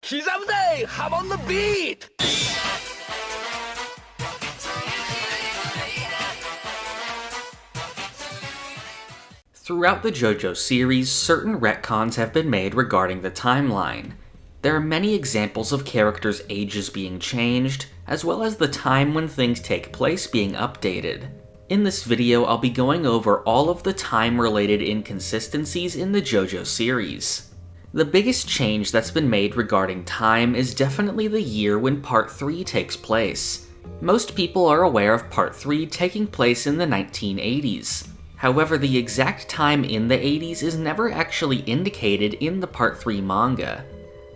기사부대, hop on the beat! Throughout the JoJo series, certain retcons have been made regarding the timeline. There are many examples of characters' ages being changed, as well as the time when things take place being updated. In this video, I'll be going over all of the time-related inconsistencies in the JoJo series. The biggest change that's been made regarding time is definitely the year when Part 3 takes place. Most people are aware of Part 3 taking place in the 1980s. However, the exact time in the 80s is never actually indicated in the Part 3 manga.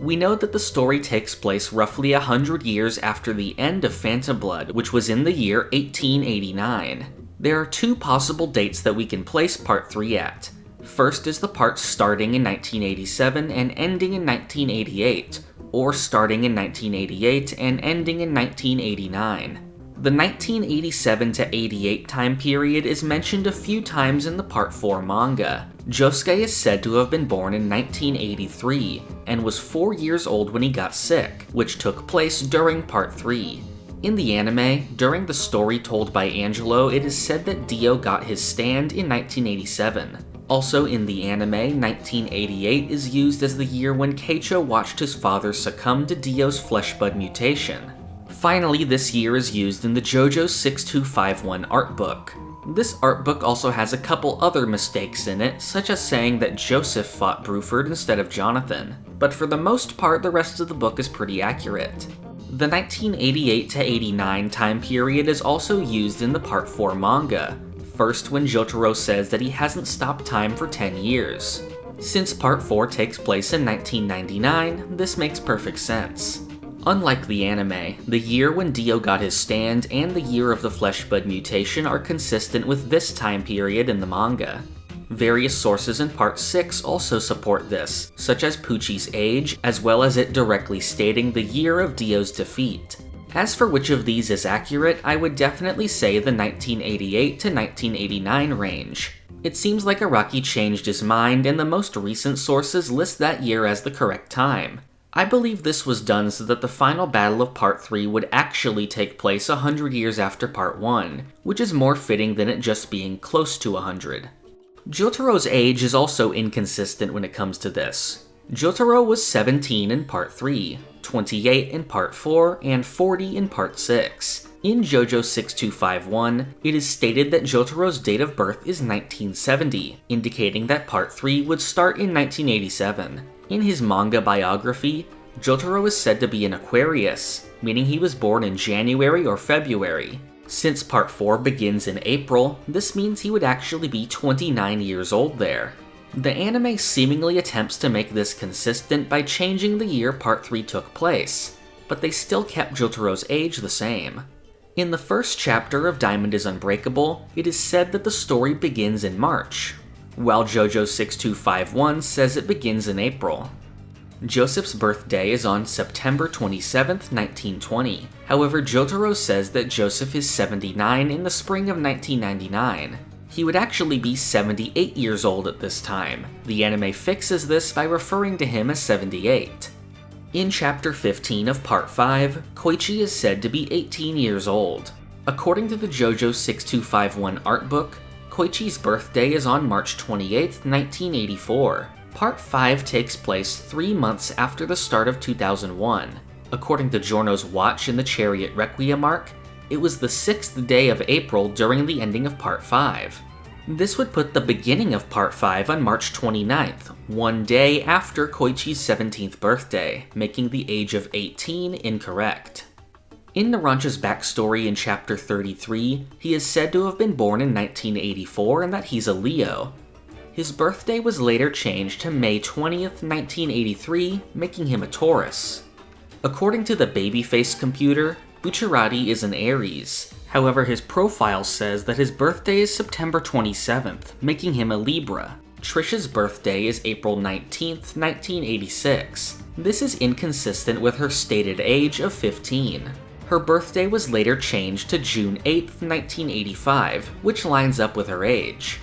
We know that the story takes place roughly 100 years after the end of Phantom Blood, which was in the year 1889. There are two possible dates that we can place Part 3 at. First is the part starting in 1987 and ending in 1988, or starting in 1988 and ending in 1989. The 1987 to 88 time period is mentioned a few times in the Part 4 manga. Josuke is said to have been born in 1983, and was 4 years old when he got sick, which took place during Part 3. In the anime, during the story told by Angelo, it is said that Dio got his stand in 1987. Also in the anime, 1988 is used as the year when Keicho watched his father succumb to Dio's flesh bud mutation. Finally, this year is used in the JoJo's 6251 art book. This art book also has a couple other mistakes in it, such as saying that Joseph fought Bruford instead of Jonathan, but for the most part the rest of the book is pretty accurate. The 1988 to 89 time period is also used in the Part 4 manga, first when Jotaro says that he hasn't stopped time for 10 years. Since Part 4 takes place in 1999, this makes perfect sense. Unlike the anime, the year when Dio got his stand and the year of the flesh bud mutation are consistent with this time period in the manga. Various sources in Part 6 also support this, such as Pucci's age, as well as it directly stating the year of Dio's defeat. As for which of these is accurate, I would definitely say the 1988 to 1989 range. It seems like Araki changed his mind, and the most recent sources list that year as the correct time. I believe this was done so that the final battle of Part 3 would actually take place 100 years after Part 1, which is more fitting than it just being close to 100. Jotaro's age is also inconsistent when it comes to this. Jotaro was 17 in Part 3, 28 in Part 4, and 40 in Part 6. In JoJo's 6251, it is stated that Jotaro's date of birth is 1970, indicating that Part 3 would start in 1987. In his manga biography, Jotaro is said to be an Aquarius, meaning he was born in January or February. Since Part 4 begins in April, this means he would actually be 29 years old there. The anime seemingly attempts to make this consistent by changing the year Part 3 took place, but they still kept Jotaro's age the same. In the first chapter of Diamond is Unbreakable, it is said that the story begins in March, while JoJo's 6251 says it begins in April. Joseph's birthday is on September 27th, 1920. However, Jotaro says that Joseph is 79 in the spring of 1999. He would actually be 78 years old at this time. The anime fixes this by referring to him as 78. In Chapter 15 of Part 5, Koichi is said to be 18 years old. According to the JoJo's 6251 art book, Koichi's birthday is on March 28, 1984. Part 5 takes place 3 months after the start of 2001. According to Giorno's watch in the Chariot Requiem arc, it was the 6th day of April during the ending of Part 5. This would put the beginning of Part 5 on March 29th, one day after Koichi's 17th birthday, making the age of 18 incorrect. In Narancia's backstory in Chapter 33, he is said to have been born in 1984 and that he's a Leo. His birthday was later changed to May 20th, 1983, making him a Taurus. According to the Babyface computer, Bucciarati is an Aries. However, his profile says that his birthday is September 27th, making him a Libra. Trisha's birthday is April 19th, 1986. This is inconsistent with her stated age of 15. Her birthday was later changed to June 8th, 1985, which lines up with her age.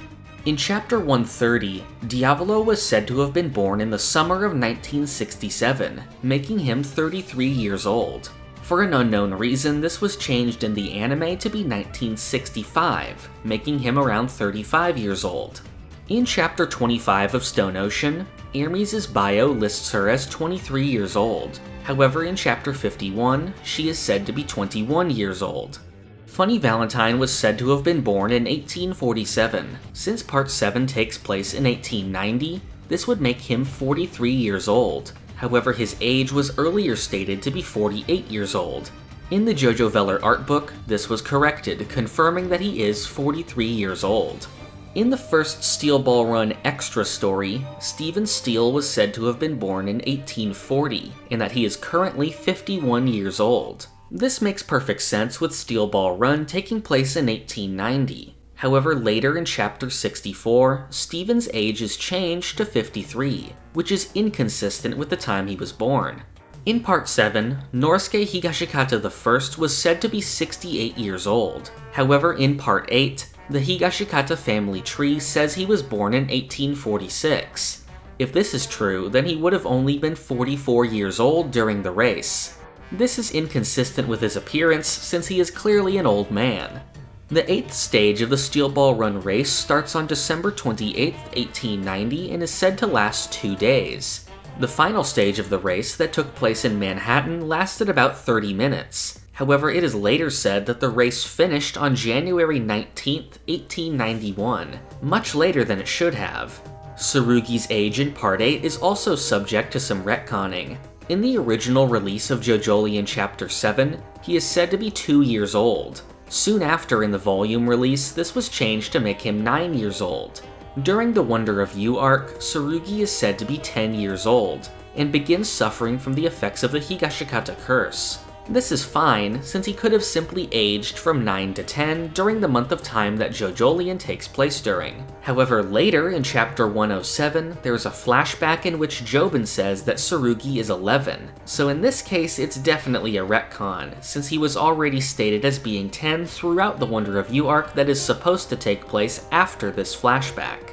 In Chapter 130, Diavolo was said to have been born in the summer of 1967, making him 33 years old. For an unknown reason, this was changed in the anime to be 1965, making him around 35 years old. In Chapter 25 of Stone Ocean, Hermes' bio lists her as 23 years old. However, in Chapter 51, she is said to be 21 years old. Funny Valentine was said to have been born in 1847. Since Part 7 takes place in 1890, this would make him 43 years old. However, his age was earlier stated to be 48 years old. In the JoJo Veller art book, this was corrected, confirming that he is 43 years old. In the first Steel Ball Run extra story, Stephen Steele was said to have been born in 1840, and that he is currently 51 years old. This makes perfect sense with Steel Ball Run taking place in 1890. However, later in Chapter 64, Stephen's age is changed to 53, which is inconsistent with the time he was born. In Part 7, Norisuke Higashikata I was said to be 68 years old. However, in Part 8, the Higashikata family tree says he was born in 1846. If this is true, then he would have only been 44 years old during the race. This is inconsistent with his appearance, since he is clearly an old man. The 8th stage of the Steel Ball Run race starts on December 28, 1890 and is said to last 2 days. The final stage of the race that took place in Manhattan lasted about 30 minutes. However, it is later said that the race finished on January 19, 1891, much later than it should have. Tsurugi's age in Part 8 is also subject to some retconning. In the original release of JoJolion Chapter 7, he is said to be 2 years old. Soon after in the volume release, this was changed to make him 9 years old. During the Wonder of You arc, Tsurugi is said to be 10 years old, and begins suffering from the effects of the Higashikata curse. This is fine, since he could have simply aged from 9 to 10 during the month of time that JoJolion takes place during. However, later in Chapter 107, there is a flashback in which Jobin says that Tsurugi is 11, so in this case it's definitely a retcon, since he was already stated as being 10 throughout the Wonder of You arc that is supposed to take place after this flashback.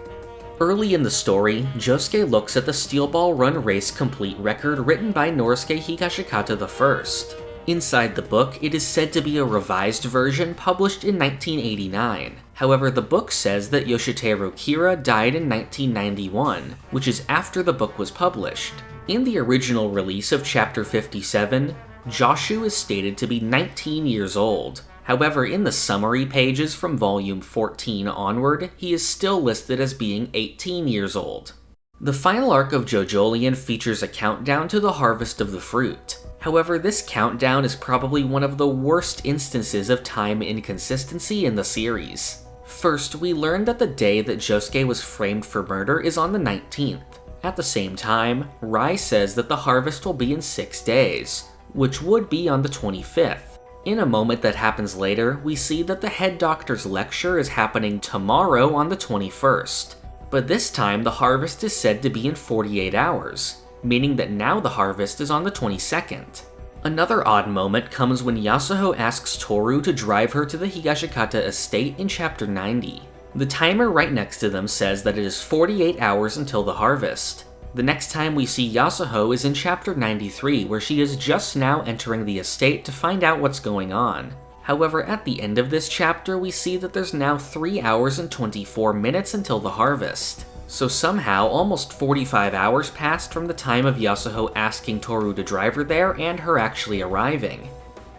Early in the story, Josuke looks at the Steel Ball Run race complete record written by Norisuke Higashikata I. Inside the book, it is said to be a revised version published in 1989. However, the book says that Yoshiteru Kira died in 1991, which is after the book was published. In the original release of Chapter 57, Joshu is stated to be 19 years old. However, in the summary pages from Volume 14 onward, he is still listed as being 18 years old. The final arc of JoJolion features a countdown to the harvest of the fruit. However, this countdown is probably one of the worst instances of time inconsistency in the series. First, we learn that the day that Josuke was framed for murder is on the 19th. At the same time, Rai says that the harvest will be in 6 days, which would be on the 25th. In a moment that happens later, we see that the head doctor's lecture is happening tomorrow on the 21st. But this time, the harvest is said to be in 48 hours. Meaning that now the harvest is on the 22nd. Another odd moment comes when Yasuho asks Toru to drive her to the Higashikata estate in Chapter 90. The timer right next to them says that it is 48 hours until the harvest. The next time we see Yasuho is in Chapter 93, where she is just now entering the estate to find out what's going on. However, at the end of this chapter, we see that there's now 3 hours and 24 minutes until the harvest. So somehow, almost 45 hours passed from the time of Yasuho asking Toru to drive her there and her actually arriving.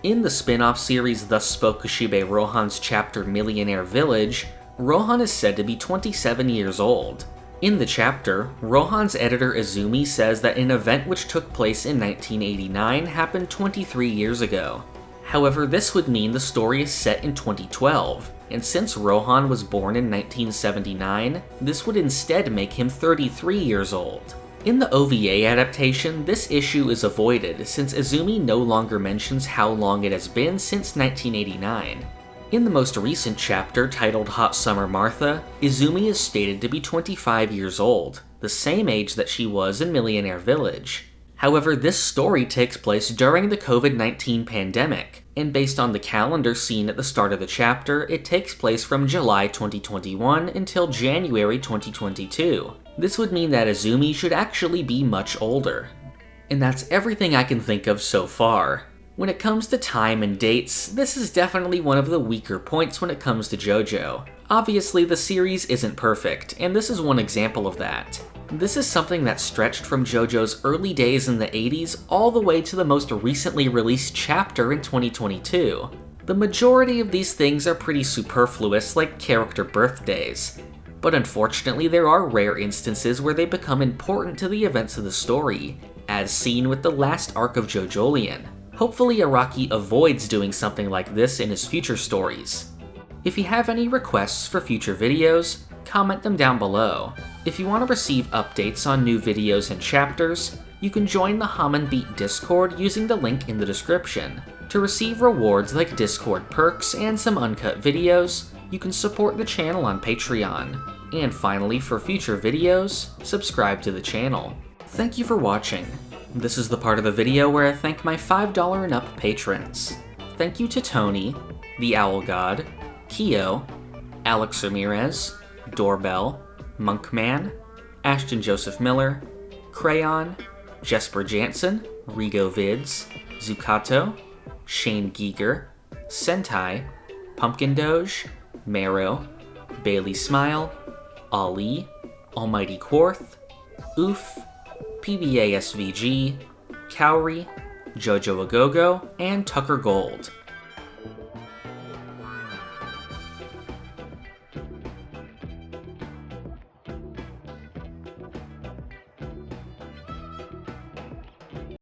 In the spin-off series Thus Spoke Kushibe Rohan's chapter Millionaire Village, Rohan is said to be 27 years old. In the chapter, Rohan's editor Izumi says that an event which took place in 1989 happened 23 years ago. However, this would mean the story is set in 2012. And since Rohan was born in 1979, this would instead make him 33 years old. In the OVA adaptation, this issue is avoided since Izumi no longer mentions how long it has been since 1989. In the most recent chapter titled Hot Summer Martha, Izumi is stated to be 25 years old, the same age that she was in Millionaire Village. However, this story takes place during the COVID-19 pandemic, and based on the calendar seen at the start of the chapter, it takes place from July 2021 until January 2022. This would mean that Azumi should actually be much older. And that's everything I can think of so far. When it comes to time and dates, this is definitely one of the weaker points when it comes to JoJo. Obviously, the series isn't perfect, and this is one example of that. This is something that stretched from JoJo's early days in the 80s all the way to the most recently released chapter in 2022. The majority of these things are pretty superfluous, like character birthdays. But unfortunately, there are rare instances where they become important to the events of the story, as seen with the last arc of JoJolion. Hopefully Araki avoids doing something like this in his future stories. If you have any requests for future videos, comment them down below. If you want to receive updates on new videos and chapters, you can join the Shaman Beat Discord using the link in the description. To receive rewards like Discord perks and some uncut videos, you can support the channel on Patreon. And finally, for future videos, subscribe to the channel. Thank you for watching. This is the part of the video where I thank my $5 and up patrons. Thank you to Tony, the Owl God, Keo, Alex Ramirez, Doorbell, Monkman, Ashton Joseph Miller, Crayon, Jesper Jansen, Rigo Vids, Zukato, Shane Giger, Sentai, Pumpkin Doge, Marrow, Bailey Smile, Ali, Almighty Quarth, Oof, PBASVG, Cowrie, Jojo Agogo, and Tucker Gold.